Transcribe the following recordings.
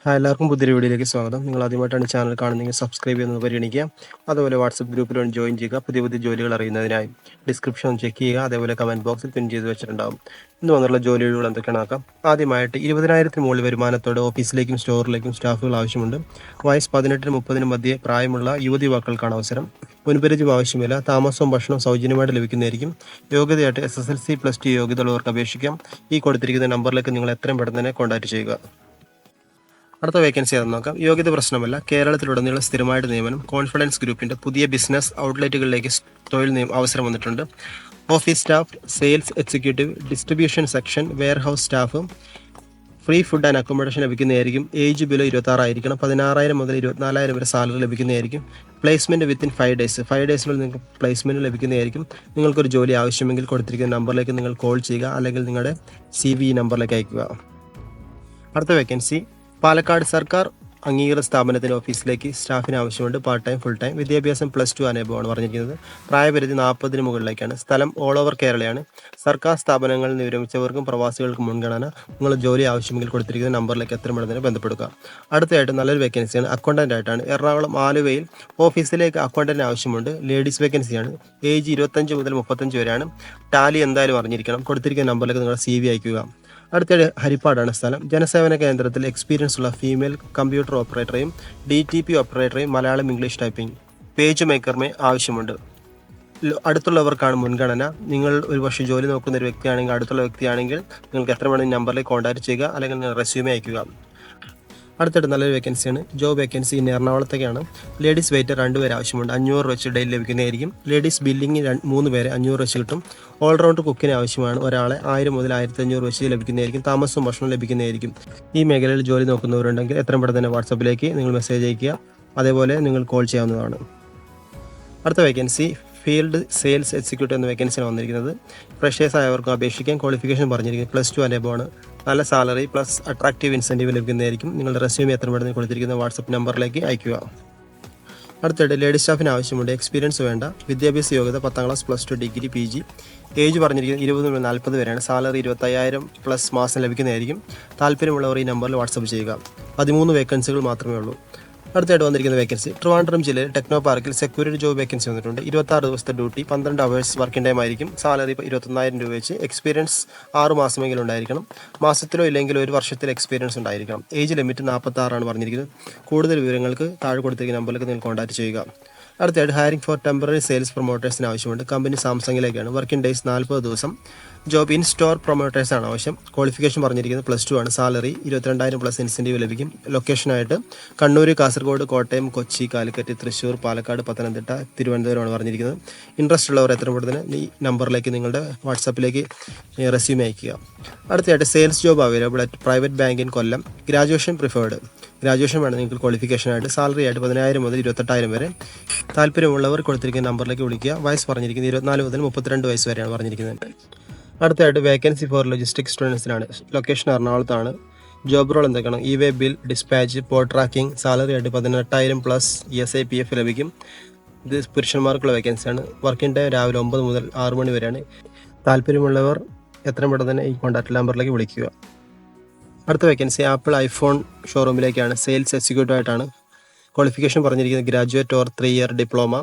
Hi എല്ലാവർക്കും പുതിയൊരു വീഡിയോയിലേക്ക് സ്വാഗതം. നിങ്ങൾ ആദ്യമായിട്ടാണ് ചാനൽ കാണുന്നതെങ്കിൽ സബ്സ്ക്രൈബ് ചെയ്യുന്നത് പരിഗണിക്കുക. അതുപോലെ വാട്സപ്പ് ഗ്രൂപ്പിൽ ജോയിൻ ചെയ്യുക. പുതിയ പുതിയ ജോലികൾ അറിയുന്നതിനായി ഡിസ്ക്രിപ്ഷൻ ചെക്ക് ചെയ്യുക. അതേപോലെ കമൻറ്റ് ബോക്സിൽ പിൻ ചെയ്ത് വെച്ചിട്ടുണ്ടാകും. ഇന്ന് വന്നുള്ള ജോലികൾ എന്തൊക്കെയാണ് നോക്കാം. ആദ്യമായിട്ട് 20,000 മുകളിൽ വരുമാനത്തോടെ ഓഫീസിലേക്കും സ്റ്റോറിലേക്കും സ്റ്റാഫുകൾ ആവശ്യമുണ്ട്. വയസ്സ് 18-നും 30-നും മധ്യേ പ്രായമുള്ള യുവതി യുവാക്കൾക്കാണ് അവസരം. മുൻപരിചയം ആവശ്യമില്ല. താമസവും ഭക്ഷണവും സൗജന്യമായിട്ട് ലഭിക്കുന്നതായിരിക്കും. യോഗ്യതയായിട്ട് SSLC +2 യോഗ്യത ഉള്ളവർക്ക് അപേക്ഷിക്കാം. ഈ കൊടുത്തിരിക്കുന്ന നമ്പറിലേക്ക് നിങ്ങൾ എത്രയും പെട്ടെന്ന് തന്നെ കോൺടാക്ട് ചെയ്യുക. അടുത്ത വേക്കൻസി ഏതെന്ന് നോക്കാം. യോഗ്യത പ്രശ്നമല്ല. കേരളത്തിലുടനീളം സ്ഥിരമായിട്ട് നിയമനം. കോൺഫിഡൻസ് ഗ്രൂപ്പിന്റെ പുതിയ ബിസിനസ് ഔട്ട്ലെറ്റുകളിലേക്ക് തൊഴിൽ അവസരം വന്നിട്ടുണ്ട്. Office staff, sales executive, distribution section, warehouse staff. Free food and accommodation ലഭിക്കുന്നതായിരിക്കും. ഏജ് ബിലോ 26 ആയിരിക്കണം. 16,000 മുതൽ 24,000 വരെ സാലറി ലഭിക്കുന്നതായിരിക്കും. Placement within 5 days. 5 ഡേയ്സിനുള്ളിൽ നിങ്ങൾക്ക് പ്ലേസ്മെന്റ് ലഭിക്കുന്നതായിരിക്കും. നിങ്ങൾക്കൊരു ജോലി ആവശ്യമെങ്കിൽ കൊടുത്തിരിക്കുന്ന നമ്പറിലേക്ക് നിങ്ങൾ കോൾ ചെയ്യുക, അല്ലെങ്കിൽ നിങ്ങളുടെ CV നമ്പറിലേക്ക് അയക്കുക. അടുത്ത വേക്കൻസി പാലക്കാട് സർക്കാർ അംഗീകൃത സ്ഥാപനത്തിൻ്റെ ഓഫീസിലേക്ക് സ്റ്റാഫിന് ആവശ്യമുണ്ട്. Part time, full time. വിദ്യാഭ്യാസം +2 അനുഭവമാണ് പറഞ്ഞിരിക്കുന്നത്. പ്രായപരിധി 40-ന് മുകളിലേക്കാണ്. സ്ഥലം ഓൾ ഓവർ കേരളയാണ്. സർക്കാർ സ്ഥാപനങ്ങളിൽ നിന്ന് വിരമിച്ചവർക്കും പ്രവാസികൾക്കും മുൻഗണന. നിങ്ങൾ ജോലി ആവശ്യമെങ്കിൽ കൊടുത്തിരിക്കുന്ന നമ്പറിലേക്ക് എത്ര പെട്ടെന്ന് ബന്ധപ്പെടുക. അടുത്തതായിട്ട് നല്ലൊരു വേക്കൻസിയാണ്. അക്കൗണ്ടൻ്റ് ആയിട്ടാണ്. എറണാകുളം ആലുവയിൽ ഓഫീസിലേക്ക് അക്കൗണ്ടൻ്റ് ആവശ്യമുണ്ട്. ലേഡീസ് വേക്കൻസിയാണ്. ഏജ് 25 മുതൽ 35 വരെയാണ്. ടാലി എന്തായാലും അറിഞ്ഞിരിക്കണം. കൊടുത്തിരിക്കുന്ന നമ്പറിലേക്ക് നിങ്ങളുടെ CV അയക്കുക. അടുത്തിടെ ഹരിപ്പാടാണ് സ്ഥലം. ജനസേവന കേന്ദ്രത്തിൽ എക്സ്പീരിയൻസ് ഉള്ള ഫീമെയിൽ കമ്പ്യൂട്ടർ ഓപ്പറേറ്ററെയും DTP ഓപ്പറേറ്ററെയും മലയാളം ഇംഗ്ലീഷ് ടൈപ്പിംഗ് പേജ് മേക്കറിനെ ആവശ്യമുണ്ട്. അടുത്തുള്ളവർക്കാണ് മുൻഗണന. നിങ്ങൾ ഒരു പക്ഷേ ജോലി നോക്കുന്ന ഒരു വ്യക്തിയാണെങ്കിൽ, അടുത്തുള്ള വ്യക്തിയാണെങ്കിൽ നിങ്ങൾക്ക് എത്ര വേണമെങ്കിൽ നമ്പറിലേക്ക് കോൺടാക്ട് ചെയ്യുക, അല്ലെങ്കിൽ നിങ്ങൾ റെസ്യൂമേ അയക്കുക. അടുത്തിട്ട് നല്ലൊരു വേക്കൻസിയാണ്. ജോബ് വേക്കൻസി ഇന്ന് എറണാകുളത്തേക്കാണ്. ലേഡീസ് വെയിറ്റർ 2 പേര് ആവശ്യമുണ്ട്. 500 വെച്ച് ഡെയിലി ലഭിക്കുന്നതായിരിക്കും. ലേഡീസ് ബില്ലിംഗ് 3 പേരെ 500 വെച്ച് കിട്ടും. ഓൾറൗണ്ട് കുക്കിന് ആവശ്യമാണ്. ഒരാളെ 1000 മുതൽ 1500 വെച്ച് ലഭിക്കുന്നതായിരിക്കും. താമസവും ഭക്ഷണം ലഭിക്കുന്നതായിരിക്കും. ഈ മേഖലയിൽ ജോലി നോക്കുന്നവരുണ്ടെങ്കിൽ എത്രയും പെട്ടെന്ന് തന്നെ വാട്സപ്പിലേക്ക് നിങ്ങൾ മെസ്സേജ് അയക്കുക. അതേപോലെ നിങ്ങൾ കോൾ ചെയ്യാവുന്നതാണ്. അടുത്ത വേക്കൻസി ഫീൽഡ് സെയിൽസ് എക്സിക്യൂട്ടീവ് എന്ന വേക്കൻസിയാണ് വന്നിരിക്കുന്നത്. ഫ്രഷേഴ്സ് ആയവർക്കും അപേക്ഷിക്കാൻ. ക്വാളിഫിക്കേഷൻ പറഞ്ഞിരിക്കുന്നത് +2 അനുഭവമാണ്. നല്ല സാലറി പ്ലസ് അട്രാക്റ്റീവ് ഇൻസെൻറ്റീവ് ലഭിക്കുന്നതായിരിക്കും. നിങ്ങളുടെ റെസ്യൂമെ എത്ര പെട്ടെന്ന് കൊടുത്തിരിക്കുന്ന വാട്സപ്പ് നമ്പറിലേക്ക് അയക്കുക. അടുത്തിടെ ലേഡീസ് സ്റ്റാഫിന് ആവശ്യമുണ്ട്. എക്സ്പീരിയൻസ് വേണ്ട. വിദ്യാഭ്യാസ യോഗ്യത 10ാം ക്ലാസ് +2 ഡിഗ്രി PG. ഏജ് പറഞ്ഞിരിക്കുന്നത് 20 മുതൽ 40 വരെയാണ്. സാലറി 25,000 പ്ലസ് മാസം ലഭിക്കുന്നതായിരിക്കും. താല്പര്യമുള്ളവർ ഈ നമ്പറിൽ വാട്സപ്പ് ചെയ്യുക. 13 വേക്കൻസികൾ മാത്രമേ ഉള്ളൂ. അടുത്തായിട്ട് വന്നിരിക്കുന്ന വേക്കൻസി ട്രിവാൻഡ്രം ജില്ലയിൽ ടെക്നോ പാർക്കിൽ സെക്യൂരിറ്റി ജോബ് വേക്കൻസി വന്നിട്ടുണ്ട്. 26 ദിവസത്തെ ഡ്യൂട്ടി, 12 അവേഴ്സ് വർക്കിംഗ് ടൈം ആയിരിക്കും. സാലറി 21,000 രൂപ വെച്ച്. എക്സ്പീരിയൻസ് 6 മാസമെങ്കിലും ഉണ്ടായിരിക്കണം. മാസത്തിലോ ഇല്ലെങ്കിൽ 1 വർഷത്തിൽ എക്സ്പീരിയൻസ് ഉണ്ടായിരിക്കണം. ഏജ് ലിമിറ്റ് 46 പറഞ്ഞിരിക്കുന്നത്. കൂടുതൽ വിവരങ്ങൾക്ക് താഴെ കൊടുത്തിരിക്കുന്ന നമ്പറിലേക്ക് നിങ്ങൾ കോൺടാക്ട് ചെയ്യുക. അടുത്തായിട്ട് ഹയറിംഗ് ഫോർ ടെമ്പററി സെയിൽസ് പ്രൊമോട്ടേഴ്സിന് ആവശ്യമുണ്ട്. കമ്പനി സാംസങ്ങിലേക്കാണ്. വർക്കിംഗ് ഡേയ്സ് 40 ദിവസം. ജോബ് ഇൻ സ്റ്റോർ പ്രൊമോട്ടേഴ്സാണ് ആവശ്യം. ക്വാളിഫിക്കേഷൻ പറഞ്ഞിരിക്കുന്നത് +2 ആണ്. സാലറി 22,000 പ്ലസ് ഇൻസെൻറ്റീവ് ലഭിക്കും. ലൊക്കേഷനായിട്ട് കണ്ണൂർ, കാസർഗോഡ്, കോട്ടയം, കൊച്ചി, കാലിക്കറ്റ്, തൃശ്ശൂർ, പാലക്കാട്, പത്തനംതിട്ട, തിരുവനന്തപുരമാണ് പറഞ്ഞിരിക്കുന്നത്. ഇൻട്രസ്റ്റ് ഉള്ളവർ എത്ര പെട്ടെന്ന് ഈ നമ്പറിലേക്ക് നിങ്ങളുടെ വാട്സാപ്പിലേക്ക് റെസ്യൂമെ അയക്കുക. അടുത്തതായിട്ട് sales job available at private bank in Kollam. Graduation preferred. Graduation വേണം നിങ്ങൾക്ക് ക്വാളിഫിക്കേഷനായിട്ട്. സാലറി ആയിട്ട് 10,000 മുതൽ 28,000 വരെ. താല്പര്യമുള്ളവർ കൊടുത്തിരിക്കുന്ന നമ്പറിലേക്ക് വിളിക്കുക. വയസ്സ് പറഞ്ഞിരിക്കുന്നത് 24 മുതൽ 32 വയസ്സ് വരെയാണ് പറഞ്ഞിരിക്കുന്നത്. അടുത്തായിട്ട് വേക്കൻസി ഫോർ ലോജിസ്റ്റിക്സ് സ്റ്റുഡൻസിനാണ്. ലൊക്കേഷൻ എറണാകുളത്താണ്. ജോബ് റോൾ എന്തൊക്കെയാണ്? E way bill, dispatch, port tracking. Salary ആയിട്ട് 18,000 പ്ലസ് ESI-PF ലഭിക്കും. ഇത് പുരുഷന്മാർക്കുള്ള വേക്കൻസിയാണ്. വർക്കിംഗ് ടൈം രാവിലെ 9 മുതൽ 6 മണി വരെയാണ്. താല്പര്യമുള്ളവർ എത്രയും പെട്ടെന്ന് തന്നെ ഈ കോൺടാക്ട് നമ്പറിലേക്ക് വിളിക്കുക. അടുത്ത വേക്കൻസി ആപ്പിൾ ഐഫോൺ ഷോറൂമിലേക്കാണ്. സെയിൽസ് എക്സിക്യൂട്ടീവ് ആയിട്ടാണ്. ക്വാളിഫിക്കേഷൻ പറഞ്ഞിരിക്കുന്നത് graduate or 3 year diploma.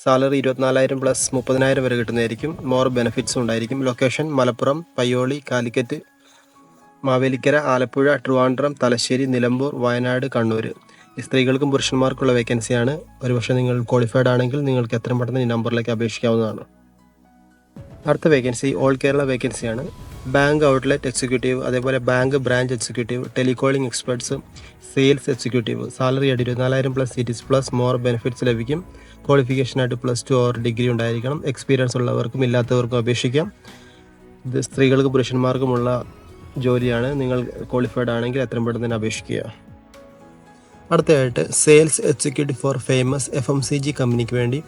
Salary 24,000 plus 30,000 വരെ കിട്ടുന്നതായിരിക്കും. മോർ ബെനിഫിറ്റ്സും ഉണ്ടായിരിക്കും. ലൊക്കേഷൻ മലപ്പുറം, പയ്യോളി, കാലിക്കറ്റ്, മാവേലിക്കര, ആലപ്പുഴ, ട്രിവാൻഡ്രം, തലശ്ശേരി, നിലമ്പൂർ, വയനാട്, കണ്ണൂർ. സ്ത്രീകൾക്കും പുരുഷന്മാർക്കുള്ള വേക്കൻസിയാണ്. ഒരുപക്ഷെ നിങ്ങൾ ക്വാളിഫൈഡ് ആണെങ്കിൽ നിങ്ങൾക്ക് എത്രയും പെട്ടെന്ന് ഈ നമ്പറിലേക്ക് അപേക്ഷിക്കാവുന്നതാണ്. അടുത്ത വേക്കൻസി ഓൾ കേരള വേക്കൻസിയാണ്. ബാങ്ക് ഔട്ട്ലെറ്റ് എക്സിക്യൂട്ടീവ്, അതേപോലെ bank branch executive, telecalling experts, sales executive. Salary ആയിട്ട് 24,000 plus CTC plus more benefits ലഭിക്കും. ക്വാളിഫിക്കേഷനായിട്ട് +2 ഓർ ഡിഗ്രി ഉണ്ടായിരിക്കണം. എക്സ്പീരിയൻസ് ഉള്ളവർക്കും ഇല്ലാത്തവർക്കും അപേക്ഷിക്കാം. ഇത് സ്ത്രീകൾക്കും പുരുഷന്മാർക്കുമുള്ള ജോലിയാണ്. നിങ്ങൾ ക്വാളിഫൈഡ് ആണെങ്കിൽ എത്രയും പെട്ടെന്ന് തന്നെ അപേക്ഷിക്കുക. അടുത്തതായിട്ട് sales executive for famous FMCG കമ്പനിക്ക് വേണ്ടി.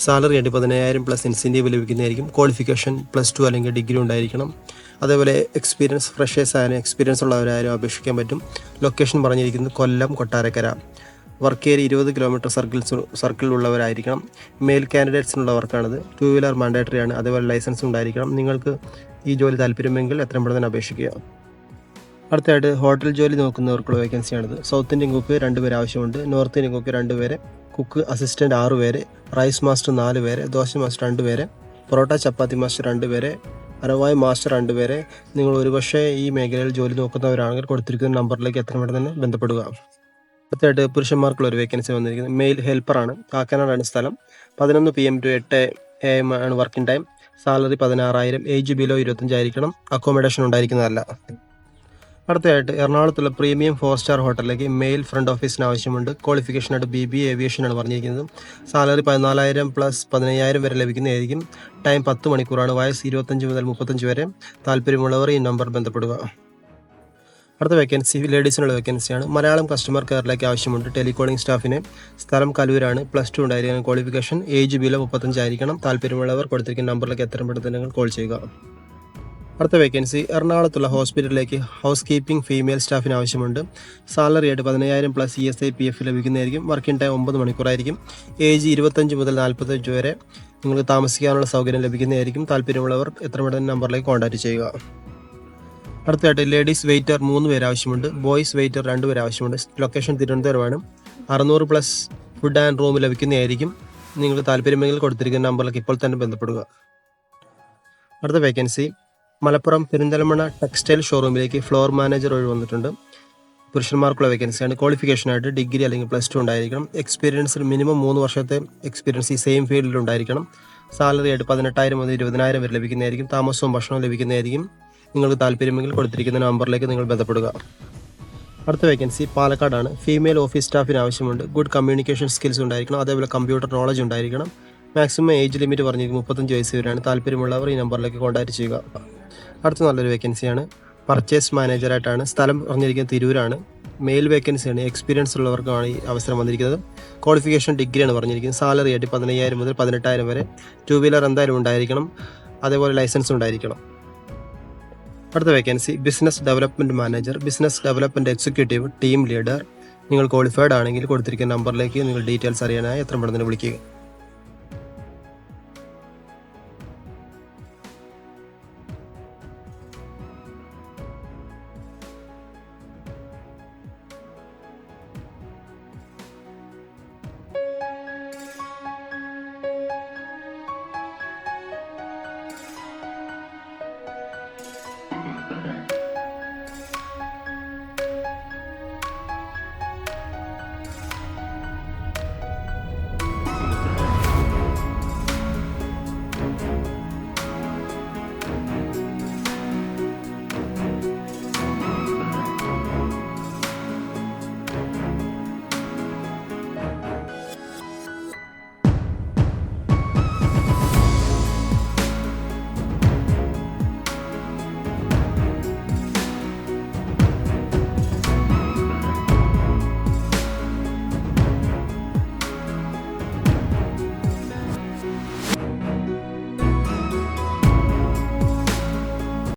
സാലറി ആയിട്ട് 10,000 പ്ലസ് ഇൻസെൻറ്റീവ് ലഭിക്കുന്നതായിരിക്കും. ക്വാളിഫിക്കേഷൻ +2 അല്ലെങ്കിൽ ഡിഗ്രി ഉണ്ടായിരിക്കണം. അതേപോലെ എക്സ്പീരിയൻസ് ഫ്രഷേഴ്സ് ആയാലും എക്സ്പീരിയൻസ് ഉള്ളവരായാലും അപേക്ഷിക്കാൻ പറ്റും. ലൊക്കേഷൻ പറഞ്ഞിരിക്കുന്നത് Kollam, Kottarakkara. Work area 20 kilometre സർക്കിളിലുള്ളവരായിരിക്കണം. മെയിൽ കാൻഡിഡേറ്റ്സിനുള്ള വർക്കാണിത്. 2 വീലർ മാൻഡേറ്ററി ആണ്. അതേപോലെ ലൈസൻസ് ഉണ്ടായിരിക്കണം. നിങ്ങൾക്ക് ഈ ജോലി താല്പര്യമെങ്കിൽ എത്രയും പെട്ടെന്ന് അപേക്ഷിക്കുക. അടുത്തതായിട്ട് ഹോട്ടൽ ജോലി നോക്കുന്നവർക്കുള്ള വേക്കൻസിയാണിത്. സൗത്ത് ഇന്ത്യൻ കുക്ക് 2 പേര് ആവശ്യമുണ്ട്. നോർത്ത് ഇന്ത്യൻ കുക്ക് 2 പേര്, കുക്ക് അസിസ്റ്റൻറ്റ് 6 പേര്, റൈസ് മാസ്റ്റർ 4 പേര്, ദോശ മാസ്റ്റർ 2 പേര്, പൊറോട്ട ചപ്പാത്തി മാസ്റ്റർ 2 പേര്, അരവായ് മാസ്റ്റർ 2 പേര്. നിങ്ങൾ ഒരുപക്ഷെ ഈ മേഖലയിൽ ജോലി നോക്കുന്നവരാണെങ്കിൽ കൊടുത്തിരിക്കുന്ന നമ്പറിലേക്ക് എത്രയും പെട്ടെന്ന് തന്നെ ബന്ധപ്പെടുക. അടുത്തായിട്ട് പുരുഷന്മാർക്കുള്ള ഒരു വേക്കൻസി വന്നിരിക്കുന്നത് മെയിൽ ഹെൽപ്പറാണ്. കാക്കനാടാണ് സ്ഥലം. 11 PM to 8 AM ആണ് working time. Salary 16,000. Age below 25 ആയിരിക്കണം. അക്കോമഡേഷൻ ഉണ്ടായിരിക്കുന്നതല്ല. അടുത്തതായിട്ട് എറണാകുളത്തുള്ള പ്രീമിയം 4 സ്റ്റാർ ഹോട്ടലിലേക്ക് മെയിൽ ഫ്രണ്ട് ഓഫീസിന് ആവശ്യമുണ്ട്. ക്വാളിഫിക്കേഷനായിട്ട് BBA ഏവിയേഷനാണ് പറഞ്ഞിരിക്കുന്നത്. സാലറി 14,000 + 15,000 വരെ ലഭിക്കുന്നതായിരിക്കും. ടൈം 10 മണിക്കൂറാണ്. വയസ്സ് 25 മുതൽ 35 വരെ. താല്പര്യമുള്ളവർ ഈ നമ്പർ ബന്ധപ്പെടുക. അടുത്ത വേക്കൻസി ലേഡീസിനുള്ള വേക്കൻസിയാണ്. മലയാളം കസ്റ്റമർ കെയറിലേക്ക് ആവശ്യമുണ്ട്. ടെലികോളിംഗ് സ്റ്റാഫിന്. സ്ഥലം കലൂരാണ്. +2 ഉണ്ടായിരിക്കണം ക്വാളിഫിക്കേഷൻ. ഏജ് ബിലോ 35 ആയിരിക്കണം. താല്പര്യമുള്ളവർ കൊടുത്തിരിക്കുന്ന നമ്പറിലേക്ക് എത്രയും പെട്ടെന്ന് നിങ്ങൾ കോൾ ചെയ്യുക. അടുത്ത വേക്കൻസി എറണാകുളത്തുള്ള ഹോസ്പിറ്റലിലേക്ക് ഹൗസ് കീപ്പിംഗ് ഫീമെയിൽ സ്റ്റാഫിന് ആവശ്യമുണ്ട്. സാലറി ആയിട്ട് 15,000 + ESI PF ലഭിക്കുന്നതായിരിക്കും. Working time 9 മണിക്കൂറായിരിക്കും. ഏജ് 25 മുതൽ 45 വരെ. നിങ്ങൾക്ക് താമസിക്കാനുള്ള സൗകര്യം ലഭിക്കുന്നതായിരിക്കും. താല്പര്യമുള്ളവർ എത്രയും പെട്ടെന്ന് നമ്പറിലേക്ക് കോൺടാക്ട് ചെയ്യുക. അടുത്തതായിട്ട് ലേഡീസ് വെയിറ്റർ 3 പേര് ആവശ്യമുണ്ട്. ബോയ്സ് വെയിറ്റർ 2 പേര് ആവശ്യമുണ്ട്. ലൊക്കേഷൻ തിരുവനന്തപുരമാണ്. 600+ ഫുഡ് ആൻഡ് റൂം ലഭിക്കുന്നതായിരിക്കും. നിങ്ങൾക്ക് താല്പര്യമെങ്കിൽ കൊടുത്തിരിക്കുന്ന നമ്പറിലേക്ക് ഇപ്പോൾ തന്നെ ബന്ധപ്പെടുക. അടുത്ത വേക്കൻസി മലപ്പുറം പെരിന്തൽമണ്ണ ടെക്സ്റ്റൈൽ ഷോറൂമിലേക്ക് ഫ്ലോർ മാനേജർ ഒഴിവ് വന്നിട്ടുണ്ട്. പുരുഷന്മാർക്കുള്ള വേക്കൻസിയാണ്. ക്വാളിഫിക്കേഷനായിട്ട് ഡിഗ്രി അല്ലെങ്കിൽ +2 ഉണ്ടായിരിക്കണം. എക്സ്പീരിയൻസിൽ മിനിമം 3 വർഷത്തെ എക്സ്പീരിയൻസ് ഈ സെയിം ഫീൽഡിൽ ഉണ്ടായിരിക്കണം. സാലറി ആയിട്ട് 18,000 മുതൽ 20,000 വരെ ലഭിക്കുന്നതായിരിക്കും. താമസവും ഭക്ഷണവും ലഭിക്കുന്നതായിരിക്കും. നിങ്ങൾക്ക് താല്പര്യമെങ്കിൽ കൊടുത്തിരിക്കുന്ന നമ്പറിലേക്ക് നിങ്ങൾ ബന്ധപ്പെടുക. അടുത്ത വേക്കൻസി പാലക്കാടാണ്. ഫീമെയിൽ ഓഫീസ് സ്റ്റാഫിന് ആവശ്യമുണ്ട്. ഗുഡ് കമ്മ്യൂണിക്കേഷൻ സ്കിൽസ് ഉണ്ടായിരിക്കണം. അതേപോലെ കമ്പ്യൂട്ടർ നോളജ് ഉണ്ടായിരിക്കണം. മാക്സിമം ഏജ് ലിമിറ്റ് പറഞ്ഞിരിക്കും 35 വയസ്സ് വരെയാണ്. താല്പര്യമുള്ളവർ ഈ നമ്പറിലേക്ക് കോൺടാക്ട് ചെയ്യുക. അടുത്ത നല്ലൊരു വേക്കൻസിയാണ്. പർച്ചേസ് മാനേജറായിട്ടാണ്. സ്ഥലം പറഞ്ഞിരിക്കുന്നത് തിരൂരാണ്. മെയിൽ വേക്കൻസിയാണ്. എക്സ്പീരിയൻസ് ഉള്ളവർക്കാണ് ഈ അവസരം വന്നിരിക്കുന്നത്. ക്വാളിഫിക്കേഷൻ ഡിഗ്രിയാണ് പറഞ്ഞിരിക്കുന്നത്. സാലറി ആയിട്ട് 15,000 മുതൽ 18,000 വരെ. 2 വീലർ എന്തായാലും ഉണ്ടായിരിക്കണം. അതേപോലെ ലൈസൻസ് ഉണ്ടായിരിക്കണം. അടുത്ത vacancy business development manager, business development executive, team leader. നിങ്ങൾ ക്വാളിഫൈഡ് ആണെങ്കിൽ കൊടുത്തിരിക്കുന്ന നമ്പറിലേക്ക് നിങ്ങൾ ഡീറ്റെയിൽസ് അറിയാനായി എത്രയും പെട്ടെന്ന് വിളിക്കുക.